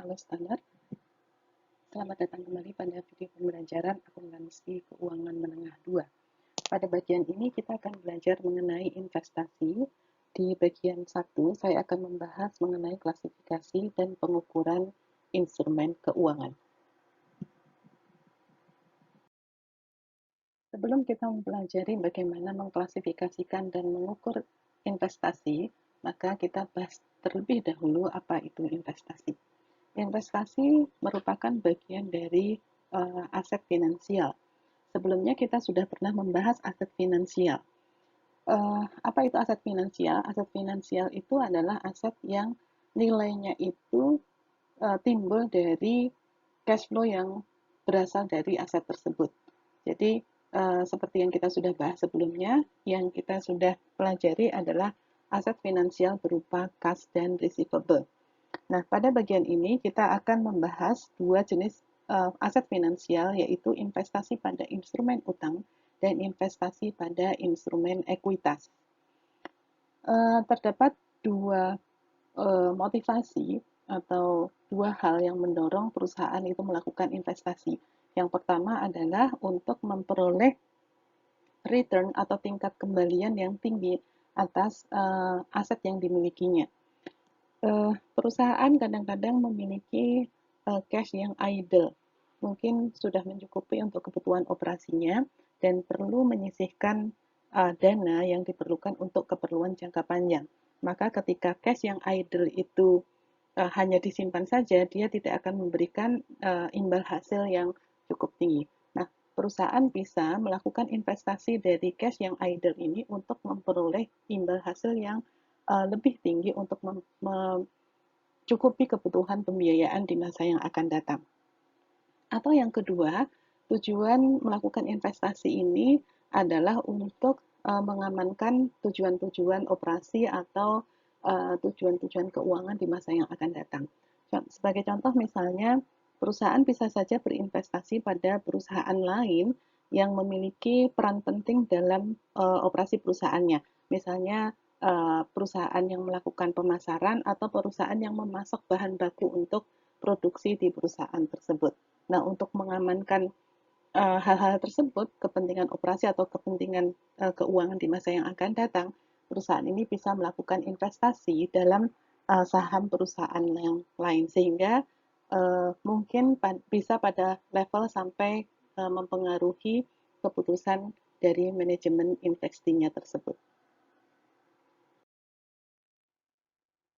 Halo Standar, selamat datang kembali pada video pembelajaran akuntansi keuangan menengah 2. Pada bagian ini kita akan belajar mengenai investasi. Di bagian 1, saya akan membahas mengenai klasifikasi dan pengukuran instrumen keuangan. Sebelum kita mempelajari bagaimana mengklasifikasikan dan mengukur investasi, maka kita bahas terlebih dahulu apa itu investasi. Investasi merupakan bagian dari aset finansial. Sebelumnya kita sudah pernah membahas aset finansial. Apa itu aset finansial? Aset finansial itu adalah aset yang nilainya itu timbul dari cash flow yang berasal dari aset tersebut. Jadi seperti yang kita sudah bahas sebelumnya, yang kita sudah pelajari adalah aset finansial berupa kas dan receivable. Nah, pada bagian ini kita akan membahas dua jenis aset finansial, yaitu investasi pada instrumen utang dan investasi pada instrumen ekuitas. Terdapat dua motivasi atau dua hal yang mendorong perusahaan itu melakukan investasi. Yang pertama adalah untuk memperoleh return atau tingkat kembalian yang tinggi atas aset yang dimilikinya. Perusahaan kadang-kadang memiliki cash yang idle, mungkin sudah mencukupi untuk kebutuhan operasinya dan perlu menyisihkan dana yang diperlukan untuk keperluan jangka panjang. Maka ketika cash yang idle itu hanya disimpan saja, dia tidak akan memberikan imbal hasil yang cukup tinggi. Nah, perusahaan bisa melakukan investasi dari cash yang idle ini untuk memperoleh imbal hasil yang lebih tinggi untuk mencukupi kebutuhan pembiayaan di masa yang akan datang. Atau yang kedua, tujuan melakukan investasi ini adalah untuk mengamankan tujuan-tujuan operasi atau tujuan-tujuan keuangan di masa yang akan datang. Sebagai contoh misalnya, perusahaan bisa saja berinvestasi pada perusahaan lain yang memiliki peran penting dalam operasi perusahaannya. Misalnya perusahaan yang melakukan pemasaran atau perusahaan yang memasak bahan baku untuk produksi di perusahaan tersebut. Nah, untuk mengamankan hal-hal tersebut, kepentingan operasi atau kepentingan keuangan di masa yang akan datang, perusahaan ini bisa melakukan investasi dalam saham perusahaan yang lain, sehingga mungkin bisa pada level sampai mempengaruhi keputusan dari manajemen investasinya tersebut.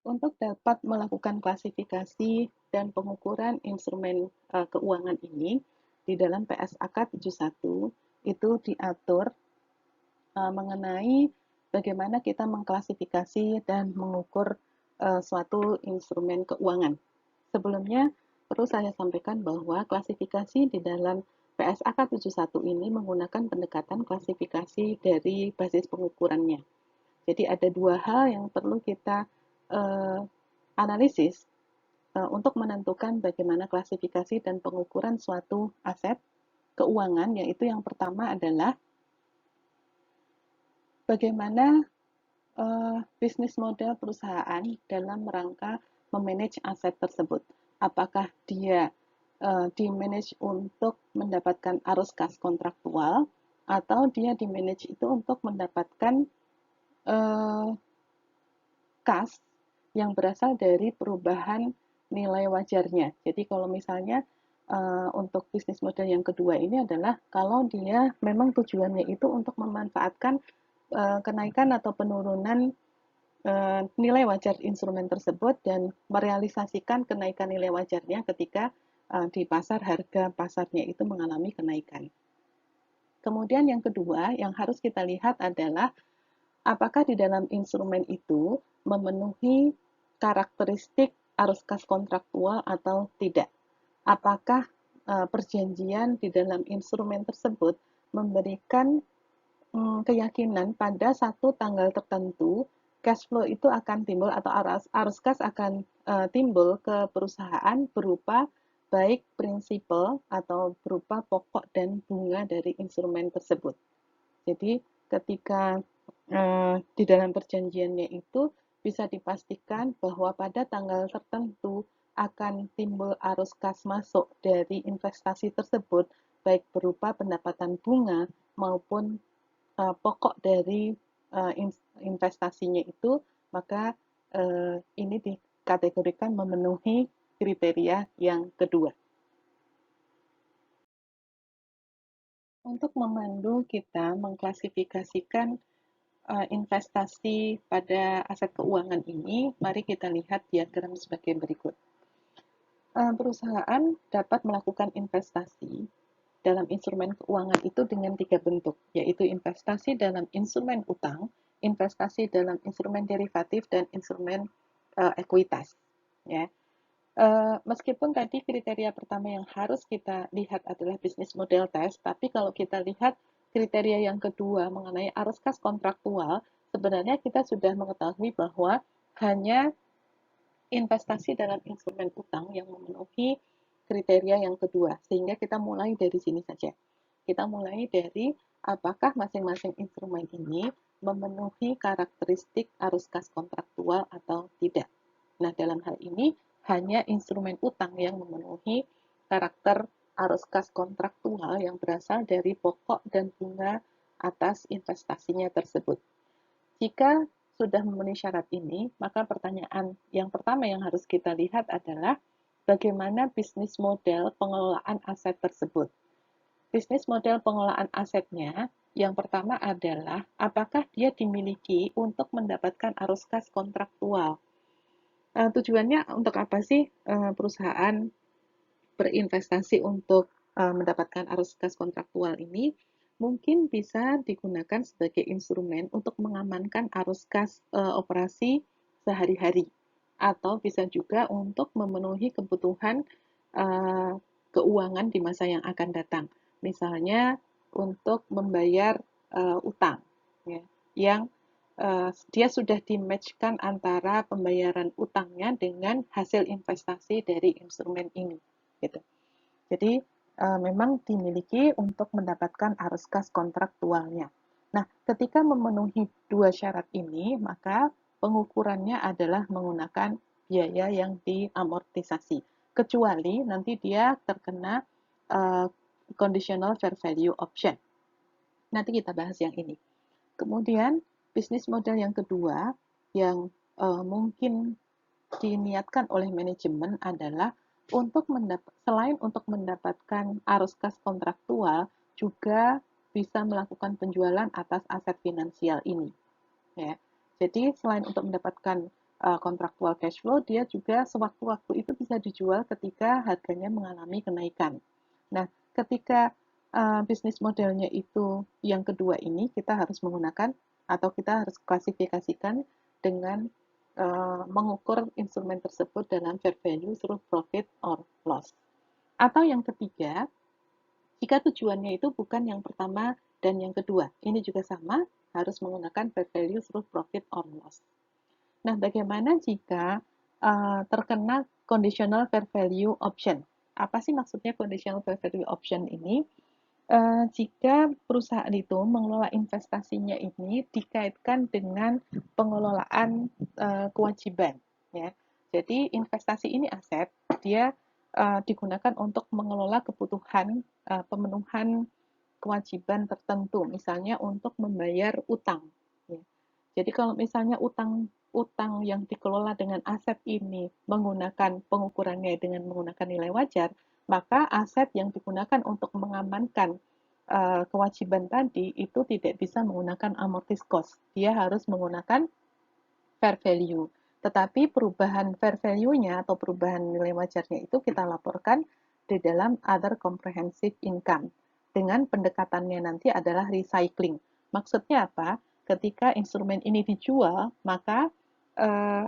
Untuk dapat melakukan klasifikasi dan pengukuran instrumen keuangan ini, di dalam PSAK 71 itu diatur mengenai bagaimana kita mengklasifikasi dan mengukur suatu instrumen keuangan. Sebelumnya, perlu saya sampaikan bahwa klasifikasi di dalam PSAK 71 ini menggunakan pendekatan klasifikasi dari basis pengukurannya. Jadi ada dua hal yang perlu kita analisis untuk menentukan bagaimana klasifikasi dan pengukuran suatu aset keuangan, yaitu yang pertama adalah bagaimana bisnis model perusahaan dalam rangka memanage aset tersebut. Apakah dia di-manage untuk mendapatkan arus kas kontraktual atau dia di-manage itu untuk mendapatkan kas yang berasal dari perubahan nilai wajarnya. Jadi kalau misalnya untuk bisnis model yang kedua ini adalah kalau dia memang tujuannya itu untuk memanfaatkan kenaikan atau penurunan nilai wajar instrumen tersebut dan merealisasikan kenaikan nilai wajarnya ketika di pasar harga pasarnya itu mengalami kenaikan. Kemudian yang kedua yang harus kita lihat adalah apakah di dalam instrumen itu memenuhi karakteristik arus kas kontraktual atau tidak. Apakah perjanjian di dalam instrumen tersebut memberikan keyakinan pada satu tanggal tertentu cash flow itu akan timbul atau arus kas akan timbul ke perusahaan berupa baik prinsipal atau berupa pokok dan bunga dari instrumen tersebut. Jadi ketika di dalam perjanjiannya itu bisa dipastikan bahwa pada tanggal tertentu akan timbul arus kas masuk dari investasi tersebut, baik berupa pendapatan bunga maupun pokok dari investasinya itu, maka ini dikategorikan memenuhi kriteria yang kedua. Untuk memandu kita mengklasifikasikan investasi pada aset keuangan ini, mari kita lihat diagram sebagai berikut. Perusahaan dapat melakukan investasi dalam instrumen keuangan itu dengan 3 bentuk, yaitu investasi dalam instrumen utang, investasi dalam instrumen derivatif, dan instrumen ekuitas. Ya. Meskipun tadi kriteria pertama yang harus kita lihat adalah bisnis model test, tapi kalau kita lihat kriteria yang kedua mengenai arus kas kontraktual, sebenarnya kita sudah mengetahui bahwa hanya investasi dalam instrumen utang yang memenuhi kriteria yang kedua, sehingga kita mulai dari sini saja. Kita mulai dari apakah masing-masing instrumen ini memenuhi karakteristik arus kas kontraktual atau tidak. Nah, dalam hal ini hanya instrumen utang yang memenuhi karakter arus kas kontraktual yang berasal dari pokok dan bunga atas investasinya tersebut. Jika sudah memenuhi syarat ini, maka pertanyaan yang pertama yang harus kita lihat adalah bagaimana bisnis model pengelolaan aset tersebut. Bisnis model pengelolaan asetnya yang pertama adalah apakah dia dimiliki untuk mendapatkan arus kas kontraktual. Tujuannya untuk apa sih perusahaan berinvestasi untuk mendapatkan arus kas kontraktual ini? Mungkin bisa digunakan sebagai instrumen untuk mengamankan arus kas operasi sehari-hari, atau bisa juga untuk memenuhi kebutuhan uh, keuangan di masa yang akan datang. Misalnya untuk membayar utang, ya, yang dia sudah di-match-kan antara pembayaran utangnya dengan hasil investasi dari instrumen ini. Gitu. Jadi memang dimiliki untuk mendapatkan arus kas kontraktualnya. Nah, ketika memenuhi dua syarat ini, maka pengukurannya adalah menggunakan biaya yang diamortisasi. Kecuali nanti dia terkena uh, conditional fair value option. Nanti kita bahas yang ini. Kemudian, bisnis model yang kedua yang mungkin diniatkan oleh manajemen adalah untuk selain untuk mendapatkan arus kas kontraktual, juga bisa melakukan penjualan atas aset finansial ini. Ya. Jadi selain untuk mendapatkan kontraktual cash flow, dia juga sewaktu-waktu itu bisa dijual ketika harganya mengalami kenaikan. Nah, ketika bisnis modelnya itu yang kedua ini, kita harus menggunakan atau kita harus klasifikasikan dengan mengukur instrumen tersebut dalam fair value through profit or loss. Atau yang ketiga, jika tujuannya itu bukan yang pertama dan yang kedua, ini juga sama, harus menggunakan fair value through profit or loss. Nah, bagaimana jika terkena conditional fair value option? Apa sih maksudnya conditional fair value option ini? Jika perusahaan itu mengelola investasinya ini dikaitkan dengan pengelolaan kewajiban, ya. Jadi investasi ini aset, dia digunakan untuk mengelola kebutuhan pemenuhan kewajiban tertentu, misalnya untuk membayar utang. Ya. Jadi kalau misalnya utang yang dikelola dengan aset ini menggunakan pengukurannya dengan menggunakan nilai wajar, maka aset yang digunakan untuk mengamankan kewajiban tadi itu tidak bisa menggunakan amortis cost. Dia harus menggunakan fair value. Tetapi perubahan fair value-nya atau perubahan nilai wajarnya itu kita laporkan di dalam other comprehensive income. Dengan pendekatannya nanti adalah recycling. Maksudnya apa? Ketika instrumen ini dijual, maka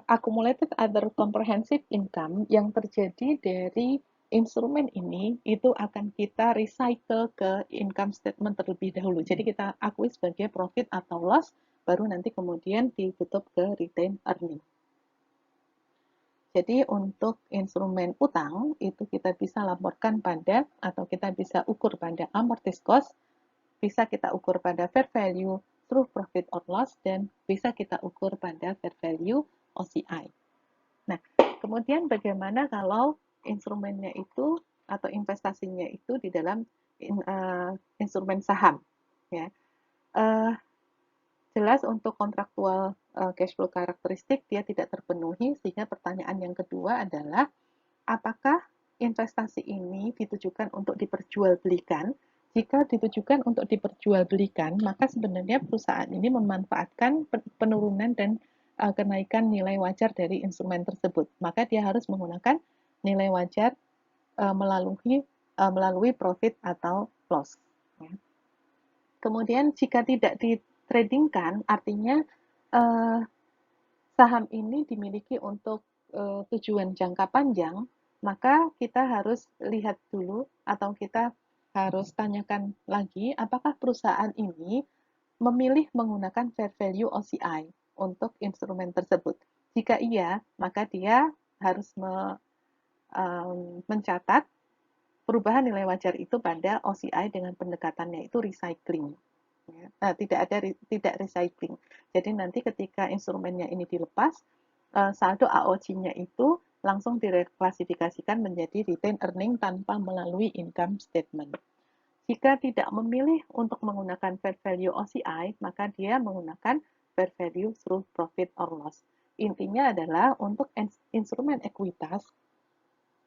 accumulated other comprehensive income yang terjadi dari instrumen ini itu akan kita recycle ke income statement terlebih dahulu. Jadi kita akui sebagai profit atau loss, baru nanti kemudian ditutup ke retained earning. Jadi untuk instrumen utang itu kita bisa laporkan pada atau kita bisa ukur pada amortis cost, bisa kita ukur pada fair value through profit or loss, dan bisa kita ukur pada fair value OCI. Nah, Kemudian bagaimana kalau instrumennya itu atau investasinya itu di dalam instrumen saham, ya. Uh, Jelas untuk kontraktual cash flow karakteristik dia tidak terpenuhi, sehingga pertanyaan yang kedua adalah apakah investasi ini ditujukan untuk diperjualbelikan? Jika ditujukan untuk diperjualbelikan, maka sebenarnya perusahaan ini memanfaatkan penurunan dan kenaikan nilai wajar dari instrumen tersebut. Maka dia harus menggunakan nilai wajar melalui profit atau loss. Kemudian jika tidak ditradingkan, artinya uh, saham ini dimiliki untuk tujuan jangka panjang, maka kita harus lihat dulu atau kita harus tanyakan lagi apakah perusahaan ini memilih menggunakan fair value OCI untuk instrumen tersebut. Jika iya, maka dia harus mencatat perubahan nilai wajar itu pada OCI dengan pendekatannya itu recycling. Ya. Tidak recycling. Jadi nanti ketika instrumennya ini dilepas, saldo AOC-nya itu langsung direklasifikasikan menjadi retained earning tanpa melalui income statement. Jika tidak memilih untuk menggunakan fair value OCI, maka dia menggunakan fair value through profit or loss. Intinya adalah untuk instrumen ekuitas,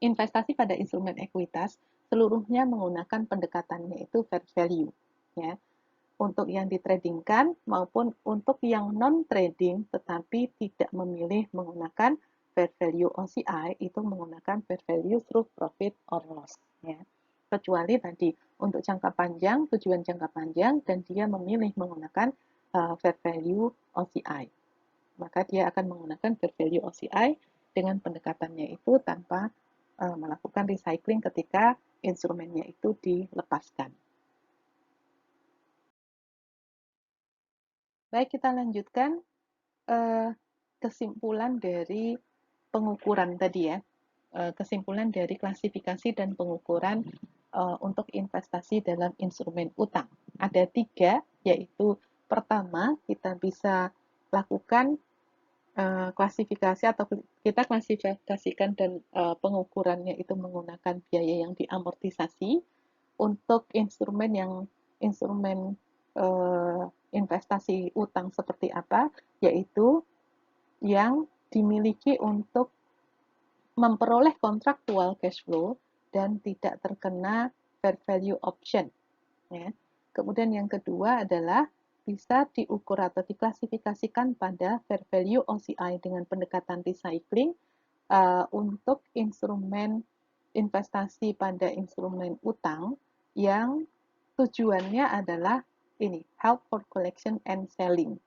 investasi pada instrumen ekuitas seluruhnya menggunakan pendekatannya itu fair value, ya, untuk yang ditradingkan maupun untuk yang non trading tetapi tidak memilih menggunakan fair value OCI, itu menggunakan fair value through profit or loss, ya. Kecuali tadi untuk jangka panjang, tujuan jangka panjang, dan dia memilih menggunakan fair value OCI, maka dia akan menggunakan fair value OCI dengan pendekatannya itu tanpa melakukan recycling ketika instrumennya itu dilepaskan. Baik, kita lanjutkan kesimpulan dari pengukuran tadi, ya. Kesimpulan dari klasifikasi dan pengukuran untuk investasi dalam instrumen utang. Ada 3, yaitu pertama, kita bisa lakukan klasifikasi atau kita klasifikasikan dan pengukurannya itu menggunakan biaya yang diamortisasi untuk instrumen investasi utang seperti apa, yaitu yang dimiliki untuk memperoleh kontraktual cash flow dan tidak terkena fair value option, ya. Kemudian yang kedua adalah bisa diukur atau diklasifikasikan pada fair value OCI dengan pendekatan recycling untuk instrumen investasi pada instrumen utang yang tujuannya adalah ini, help for collection and selling,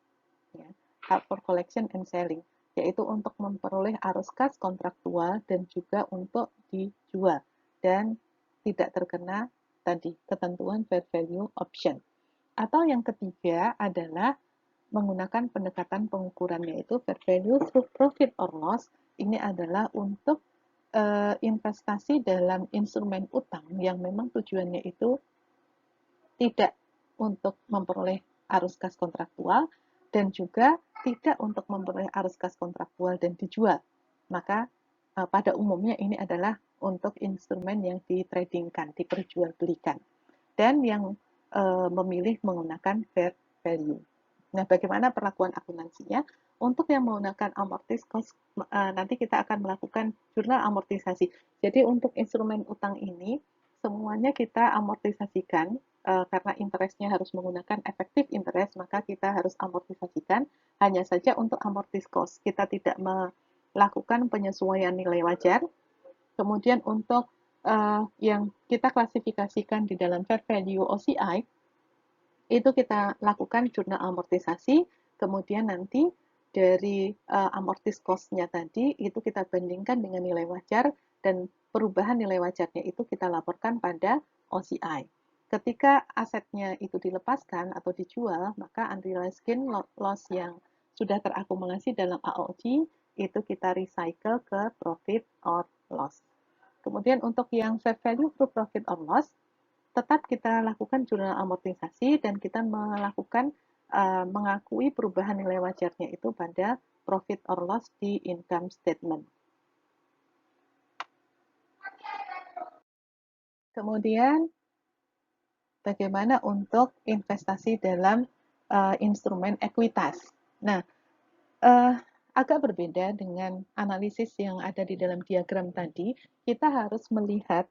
ya. Help for collection and selling, yaitu untuk memperoleh arus kas kontraktual dan juga untuk dijual dan tidak terkena tadi ketentuan fair value option. Atau yang ketiga adalah menggunakan pendekatan pengukurannya itu fair value through profit or loss. Ini adalah untuk investasi dalam instrumen utang yang memang tujuannya itu tidak untuk memperoleh arus kas kontraktual dan juga tidak untuk memperoleh arus kas kontraktual dan dijual. Maka pada umumnya ini adalah untuk instrumen yang ditradingkan, diperjualbelikan, dan yang memilih menggunakan fair value. Nah, bagaimana perlakuan akuntansinya? Untuk yang menggunakan amortis cost, nanti kita akan melakukan jurnal amortisasi. Jadi untuk instrumen utang ini, semuanya kita amortisasikan, karena interestnya harus menggunakan efektif interest, maka kita harus amortisasikan. Hanya saja untuk amortis cost, kita tidak melakukan penyesuaian nilai wajar. Kemudian untuk yang kita klasifikasikan di dalam fair value OCI, itu kita lakukan jurnal amortisasi, kemudian nanti dari amortis cost-nya tadi, itu kita bandingkan dengan nilai wajar, dan perubahan nilai wajarnya itu kita laporkan pada OCI. Ketika asetnya itu dilepaskan atau dijual, maka unrealized gain loss yang sudah terakumulasi dalam AOC, itu kita recycle ke profit or loss. Kemudian untuk yang fair value through profit or loss, tetap kita lakukan jurnal amortisasi dan kita melakukan mengakui perubahan nilai wajarnya itu pada profit or loss di income statement. Kemudian bagaimana untuk investasi dalam instrumen ekuitas. Nah, uh, agak berbeda dengan analisis yang ada di dalam diagram tadi. Kita harus melihat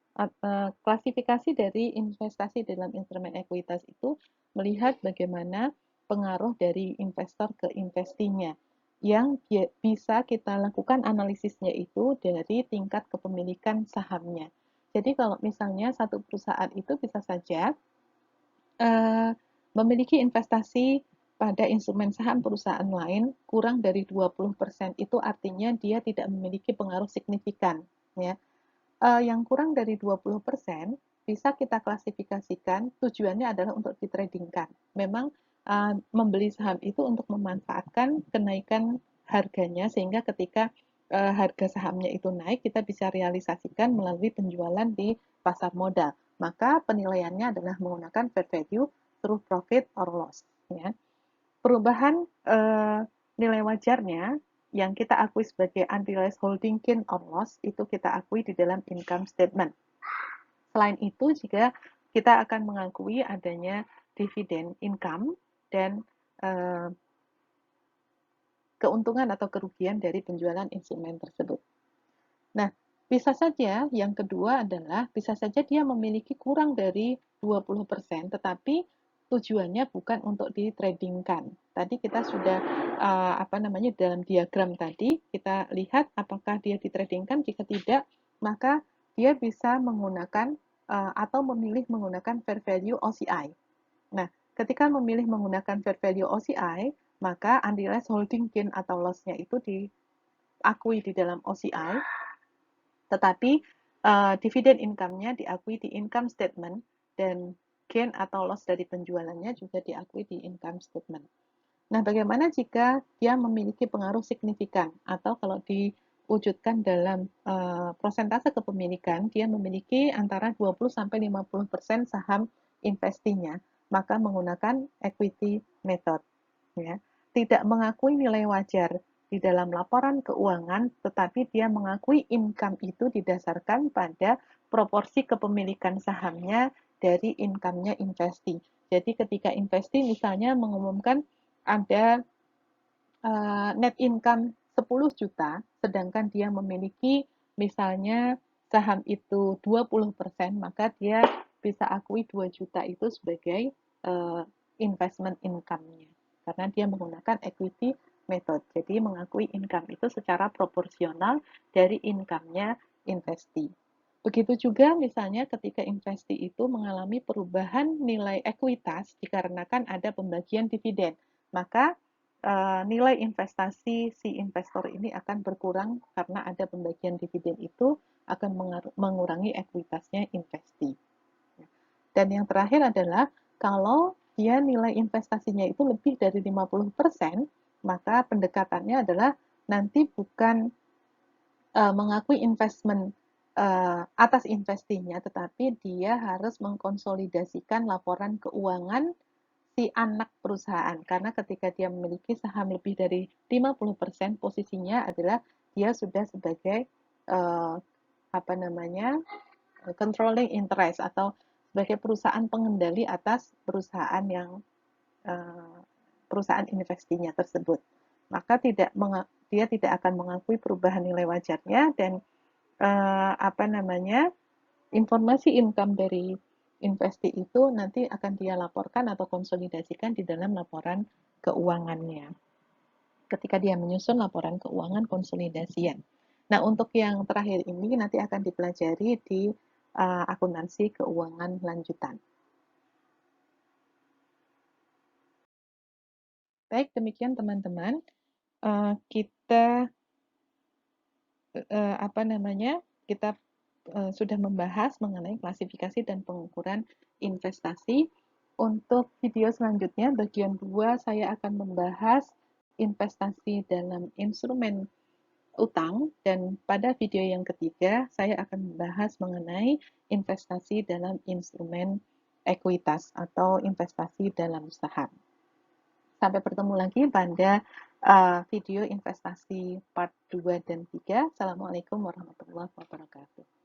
klasifikasi dari investasi dalam instrumen ekuitas itu melihat bagaimana pengaruh dari investor ke investinya. Yang bisa kita lakukan analisisnya itu dari tingkat kepemilikan sahamnya. Jadi kalau misalnya satu perusahaan itu bisa saja memiliki investasi pada instrumen saham perusahaan lain kurang dari 20%, itu artinya dia tidak memiliki pengaruh signifikan, ya. Yang kurang dari 20% bisa kita klasifikasikan tujuannya adalah untuk ditradingkan. Memang membeli saham itu untuk memanfaatkan kenaikan harganya sehingga ketika harga sahamnya itu naik kita bisa realisasikan melalui penjualan di pasar modal. Maka penilaiannya adalah menggunakan fair value through profit or loss, ya. Perubahan nilai wajarnya yang kita akui sebagai unrealized holding gain or loss itu kita akui di dalam income statement. Selain itu juga kita akan mengakui adanya dividen income dan keuntungan atau kerugian dari penjualan instrumen tersebut. Nah, bisa saja yang kedua adalah bisa saja dia memiliki kurang dari 20%, tetapi tujuannya bukan untuk ditradingkan. Tadi kita sudah dalam diagram tadi kita lihat apakah dia ditradingkan. Jika tidak, maka dia bisa menggunakan atau memilih menggunakan fair value OCI. Nah, ketika memilih menggunakan fair value OCI, maka unrealized holding gain atau loss-nya itu diakui di dalam OCI, tetapi dividen income-nya diakui di income statement dan gain atau loss dari penjualannya juga diakui di income statement. Nah, bagaimana jika dia memiliki pengaruh signifikan atau kalau diwujudkan dalam persentase kepemilikan, dia memiliki antara 20-50% saham investinya, maka menggunakan equity method. Ya. Tidak mengakui nilai wajar di dalam laporan keuangan, tetapi dia mengakui income itu didasarkan pada proporsi kepemilikan sahamnya dari income-nya investi. Jadi ketika investi misalnya mengumumkan ada net income 10 juta, sedangkan dia memiliki misalnya saham itu 20%, maka dia bisa akui 2 juta itu sebagai investment income-nya. Karena dia menggunakan equity method. Jadi mengakui income itu secara proporsional dari income-nya investi. Begitu juga misalnya ketika investi itu mengalami perubahan nilai ekuitas dikarenakan ada pembagian dividen, maka nilai investasi si investor ini akan berkurang karena ada pembagian dividen itu akan mengurangi ekuitasnya investi. Dan yang terakhir adalah kalau dia nilai investasinya itu lebih dari 50%, maka pendekatannya adalah nanti bukan mengakui investment atas investinya, tetapi dia harus mengkonsolidasikan laporan keuangan si anak perusahaan. Karena ketika dia memiliki saham lebih dari 50%, posisinya adalah dia sudah sebagai controlling interest atau sebagai perusahaan pengendali atas perusahaan yang perusahaan investinya tersebut. Maka dia tidak akan mengakui perubahan nilai wajarnya dan informasi income dari investi itu nanti akan dia laporkan atau konsolidasikan di dalam laporan keuangannya. Ketika dia menyusun laporan keuangan konsolidasian. Nah, untuk yang terakhir ini nanti akan dipelajari di akuntansi keuangan lanjutan. Baik, demikian teman-teman. Kita kita sudah membahas mengenai klasifikasi dan pengukuran investasi. Untuk video selanjutnya, bagian 2, saya akan membahas investasi dalam instrumen utang, dan pada video yang ketiga, saya akan membahas mengenai investasi dalam instrumen ekuitas atau investasi dalam saham. Sampai bertemu lagi pada video investasi part 2 dan 3. Assalamualaikum warahmatullahi wabarakatuh.